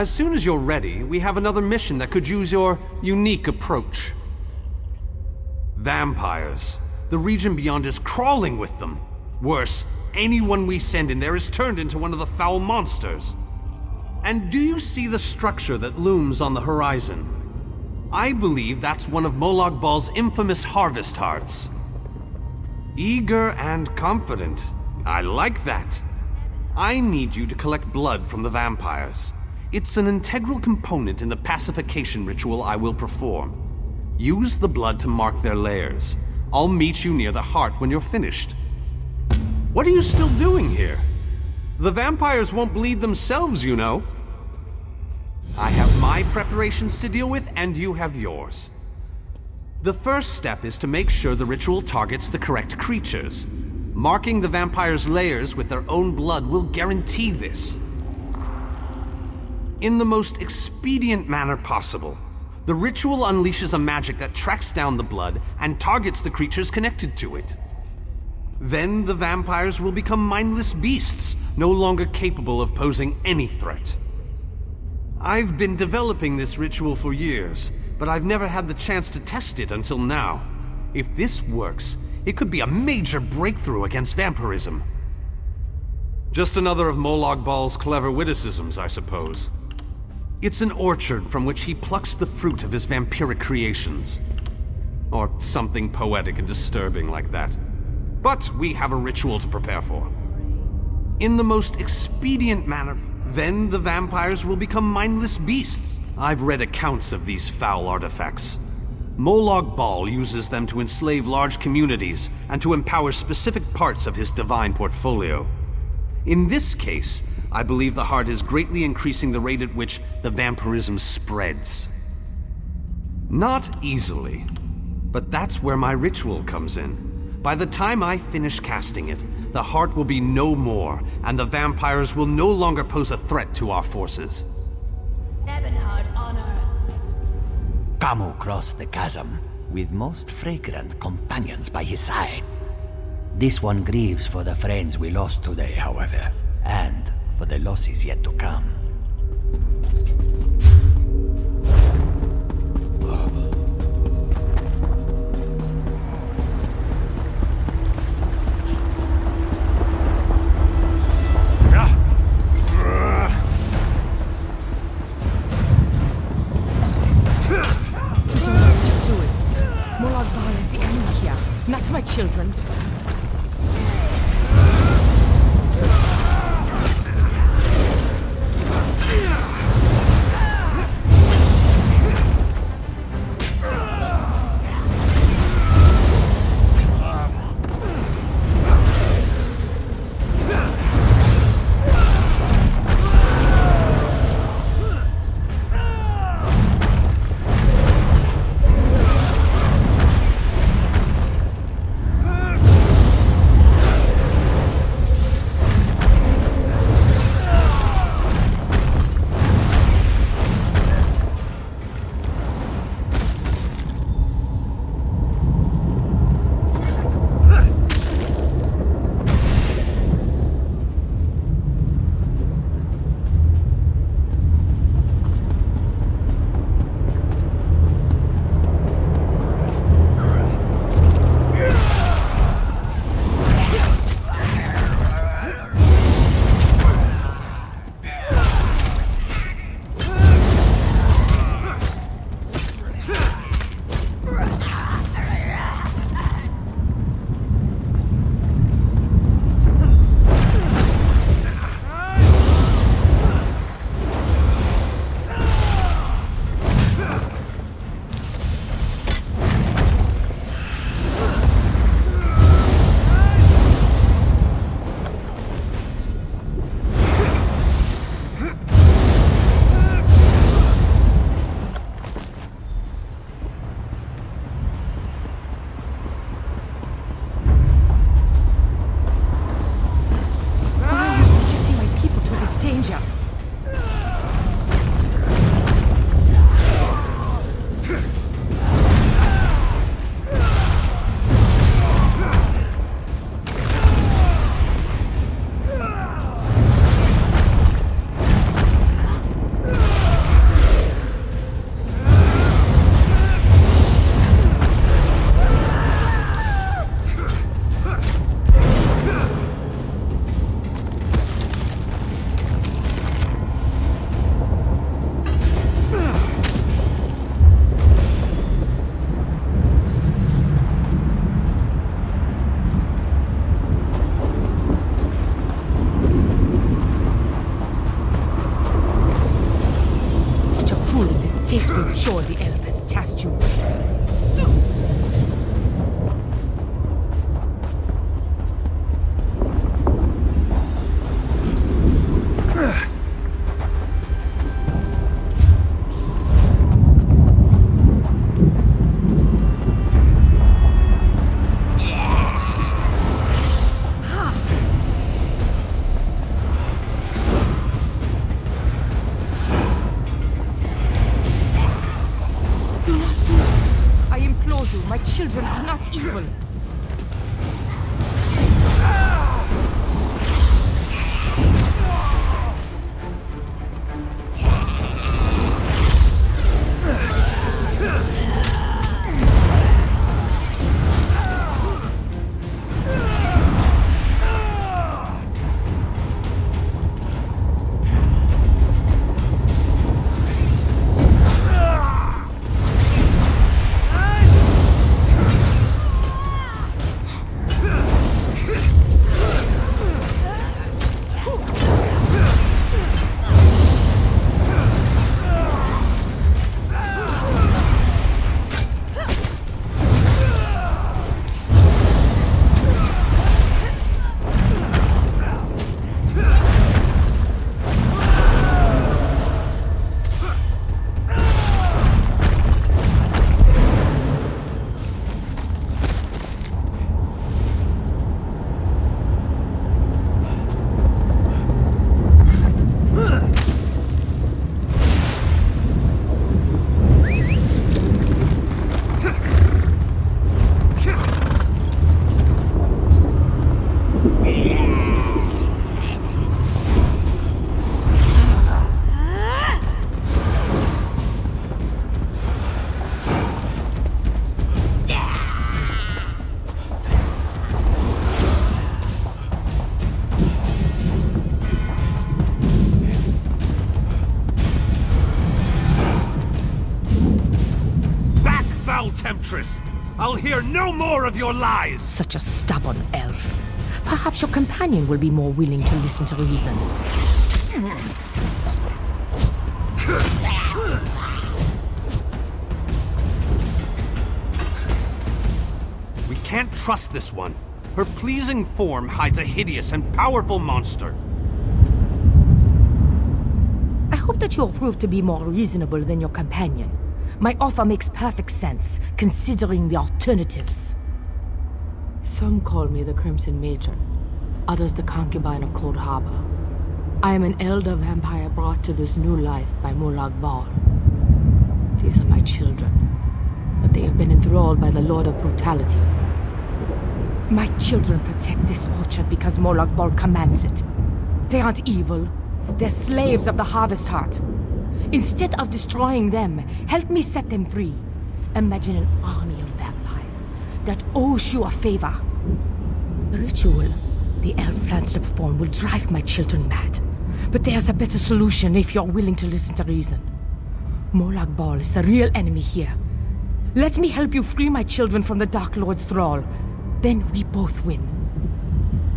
As soon as you're ready, we have another mission that could use your unique approach. Vampires. The region beyond is crawling with them. Worse, anyone we send in there is turned into one of the foul monsters. And do you see the structure that looms on the horizon? I believe that's one of Molag Bal's infamous harvest hearts. Eager and confident. I like that. I need you to collect blood from the vampires. It's an integral component in the pacification ritual I will perform. Use the blood to mark their lairs. I'll meet you near the heart when you're finished. What are you still doing here? The vampires won't bleed themselves, you know. I have my preparations to deal with, and you have yours. The first step is to make sure the ritual targets the correct creatures. Marking the vampires' lairs with their own blood will guarantee this. In the most expedient manner possible, the ritual unleashes a magic that tracks down the blood and targets the creatures connected to it. Then the vampires will become mindless beasts, no longer capable of posing any threat. I've been developing this ritual for years, but I've never had the chance to test it until now. If this works, it could be a major breakthrough against vampirism. Just another of Molag Bal's clever witticisms, I suppose. It's an orchard from which he plucks the fruit of his vampiric creations. Or something poetic and disturbing like that. But we have a ritual to prepare for. In the most expedient manner, then the vampires will become mindless beasts. I've read accounts of these foul artifacts. Molag Bal uses them to enslave large communities and to empower specific parts of his divine portfolio. In this case, I believe the heart is greatly increasing the rate at which the vampirism spreads. Not easily, but that's where my ritual comes in. By the time I finish casting it, the heart will be no more, and the vampires will no longer pose a threat to our forces. Ebonheart honor. Camu crossed the chasm, with most fragrant companions by his side. This one grieves for the friends we lost today, however, and for the losses yet to come. Not my children. traitress! I'll hear no more of your lies! Such a stubborn elf. Perhaps your companion will be more willing to listen to reason. We can't trust this one. Her pleasing form hides a hideous and powerful monster. I hope that you'll prove to be more reasonable than your companion. My offer makes perfect sense, considering the alternatives. Some call me the Crimson Matron, others the concubine of Cold Harbor. I am an elder vampire brought to this new life by Molag Bal. These are my children, but they have been enthralled by the Lord of Brutality. My children protect this orchard because Molag Bal commands it. They aren't evil. They're slaves of the Harvest Heart. Instead of destroying them, help me set them free. Imagine an army of vampires that owes you a favor. The ritual the elf plans to perform will drive my children mad. But there's a better solution if you're willing to listen to reason. Molag Bal is the real enemy here. Let me help you free my children from the Dark Lord's thrall. Then we both win.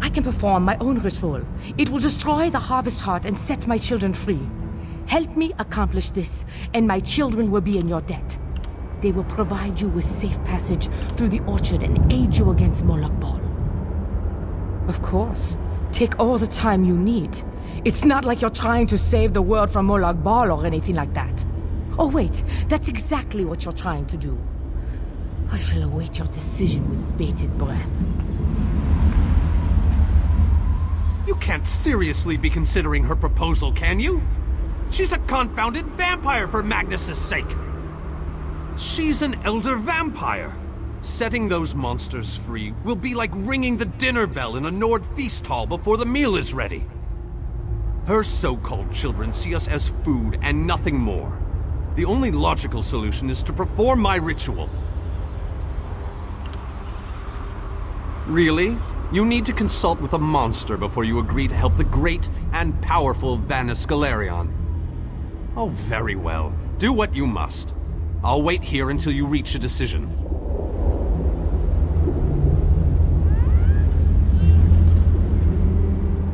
I can perform my own ritual. It will destroy the Harvest Heart and set my children free. Help me accomplish this, and my children will be in your debt. They will provide you with safe passage through the orchard and aid you against Molag Bal. Of course. Take all the time you need. It's not like you're trying to save the world from Molag Bal or anything like that. Oh wait, that's exactly what you're trying to do. I shall await your decision with bated breath. You can't seriously be considering her proposal, can you? She's a confounded vampire, for Magnus's sake! She's an elder vampire. Setting those monsters free will be like ringing the dinner bell in a Nord feast hall before the meal is ready. Her so-called children see us as food and nothing more. The only logical solution is to perform my ritual. Really? You need to consult with a monster before you agree to help the great and powerful Vanus Galerion. Oh, very well. Do what you must. I'll wait here until you reach a decision.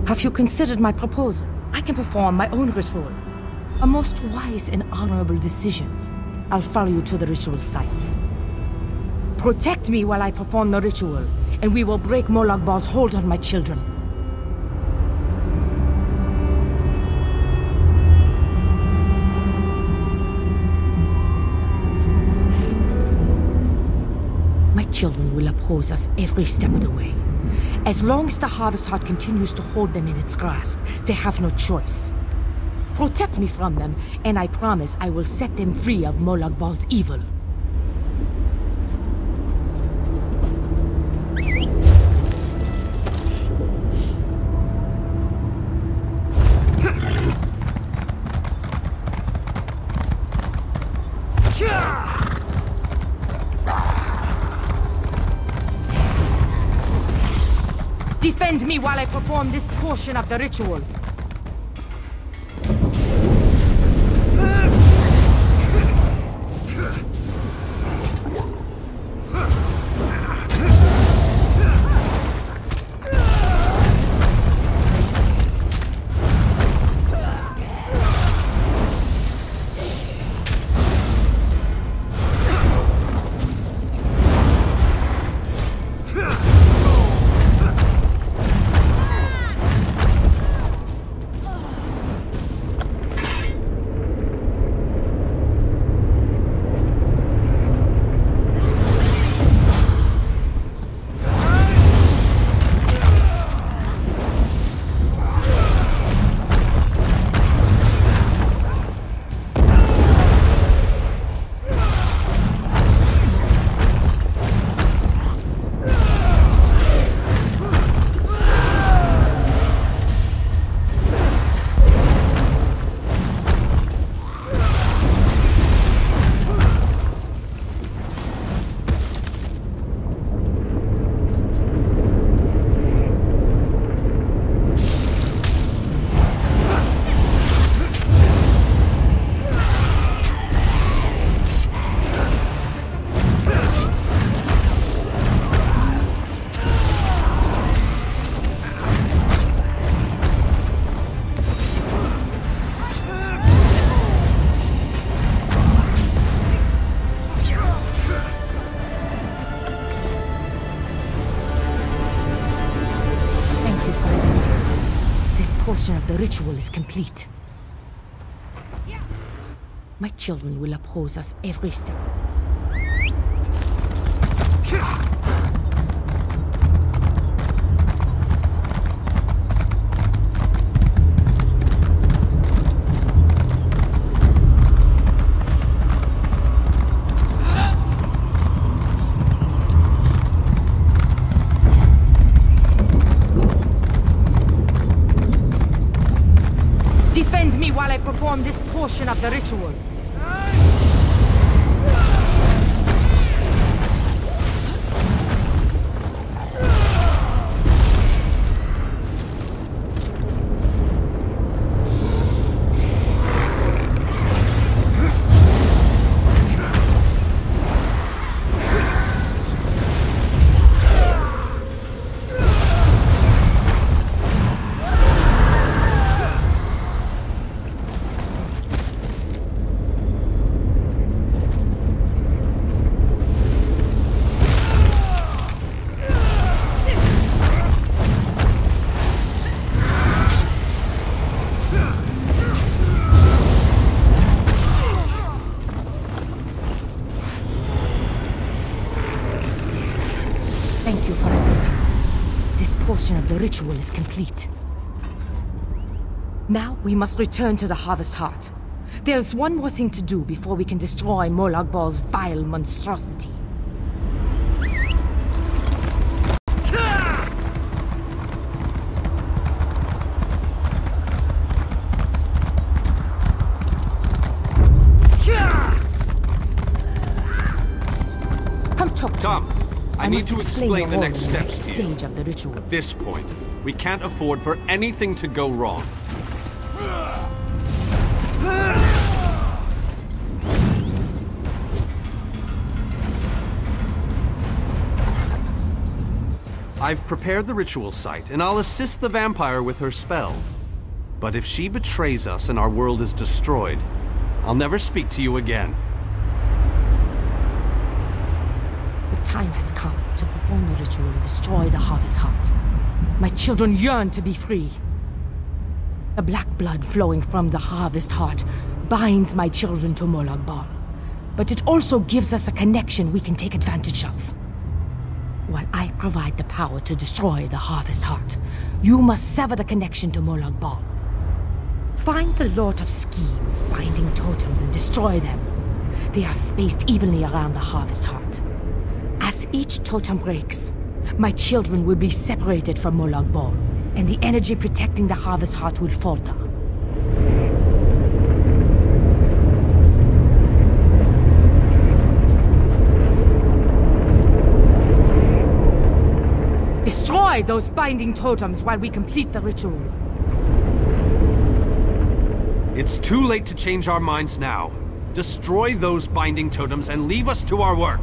Have you considered my proposal? I can perform my own ritual. A most wise and honorable decision. I'll follow you to the ritual sites. Protect me while I perform the ritual, and we will break Molag Bal's hold on my children. My children will oppose us every step of the way. As long as the Harvest Heart continues to hold them in its grasp, they have no choice. Protect me from them, and I promise I will set them free of Molag Bal's evil. Defend me while I perform this portion of the ritual. portion of the ritual is complete. My children will oppose us every step. Defend me while I perform this portion of the ritual. Thank you for assisting. This portion of the ritual is complete. Now we must return to the Harvest Heart. There's one more thing to do before we can destroy Molag Bal's vile monstrosity. Come talk to me. Come. I need must to explain the role next in the steps here. stage of the ritual. At this point, we can't afford for anything to go wrong. I've prepared the ritual site, and I'll assist the vampire with her spell. But if she betrays us and our world is destroyed, I'll never speak to you again. The time has come to perform the ritual and destroy the Harvest Heart. My children yearn to be free. The black blood flowing from the Harvest Heart binds my children to Molag Bal. But it also gives us a connection we can take advantage of. While I provide the power to destroy the Harvest Heart, you must sever the connection to Molag Bal. Find the Lord of Schemes binding totems and destroy them. They are spaced evenly around the Harvest Heart. As each totem breaks, my children will be separated from Molag Bal, and the energy protecting the Harvest Heart will falter. Destroy those binding totems while we complete the ritual. It's too late to change our minds now. Destroy those binding totems and leave us to our work.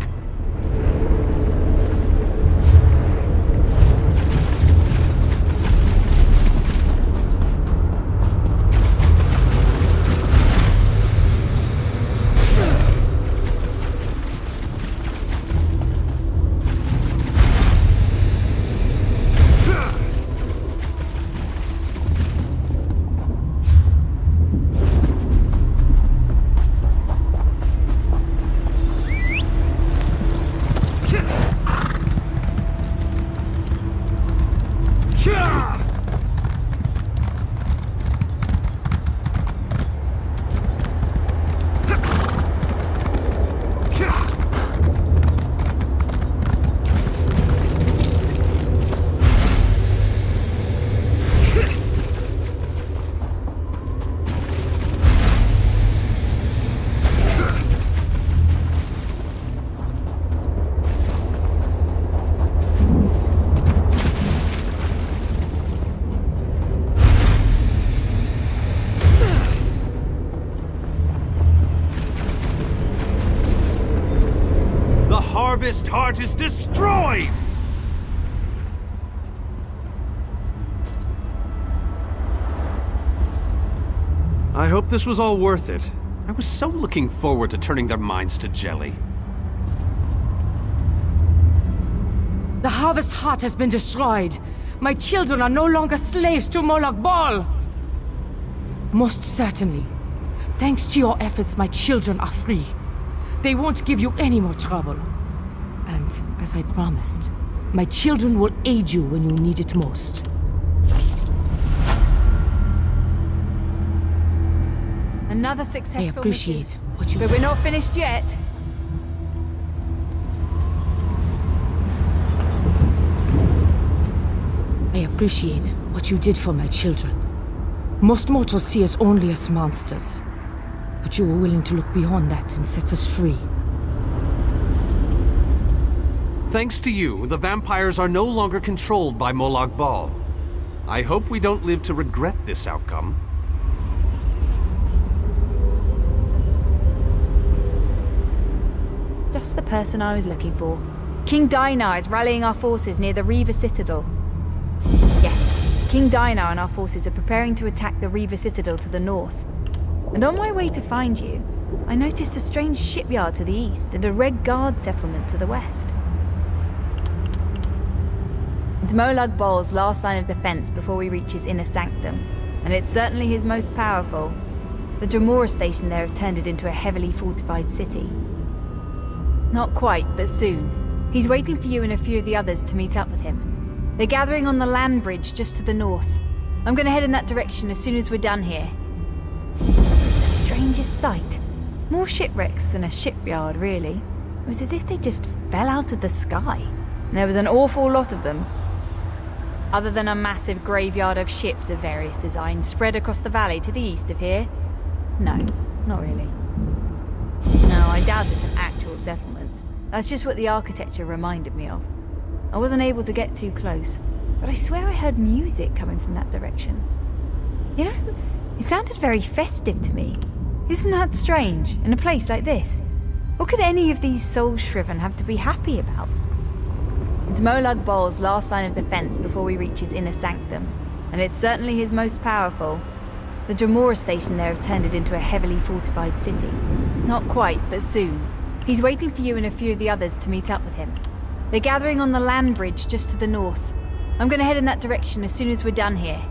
Harvest Heart is destroyed! I hope this was all worth it. I was so looking forward to turning their minds to jelly. The Harvest Heart has been destroyed. My children are no longer slaves to Molag Bal! Most certainly. Thanks to your efforts, my children are free. They won't give you any more trouble. And, as I promised, my children will aid you when you need it most. Another successful I appreciate mission. what you But we're not finished yet. I appreciate what you did for my children. Most mortals see us only as monsters. But you were willing to look beyond that and set us free. Thanks to you, the vampires are no longer controlled by Molag Bal. I hope we don't live to regret this outcome. Just the person I was looking for. King Dainar is rallying our forces near the Reaver Citadel. Yes, King Dainar and our forces are preparing to attack the Reaver Citadel to the north. And on my way to find you, I noticed a strange shipyard to the east and a Red Guard settlement to the west. It's Molag Bal's last line of defense before we reach his inner sanctum, and it's certainly his most powerful. The Dremora station there have turned it into a heavily fortified city. Not quite, but soon. He's waiting for you and a few of the others to meet up with him. They're gathering on the land bridge just to the north. I'm gonna head in that direction as soon as we're done here. It was the strangest sight. More shipwrecks than a shipyard, really. It was as if they just fell out of the sky. And there was an awful lot of them. Other than a massive graveyard of ships of various designs spread across the valley to the east of here. No, not really. No, I doubt it's an actual settlement. That's just what the architecture reminded me of. I wasn't able to get too close, but I swear I heard music coming from that direction. You know, it sounded very festive to me. Isn't that strange, in a place like this? What could any of these soul-shriven have to be happy about? It's Molag Bal's last line of defense before we reach his inner sanctum, and it's certainly his most powerful. The Dremora station there have turned it into a heavily fortified city. Not quite, but soon. He's waiting for you and a few of the others to meet up with him. They're gathering on the land bridge just to the north. I'm gonna head in that direction as soon as we're done here.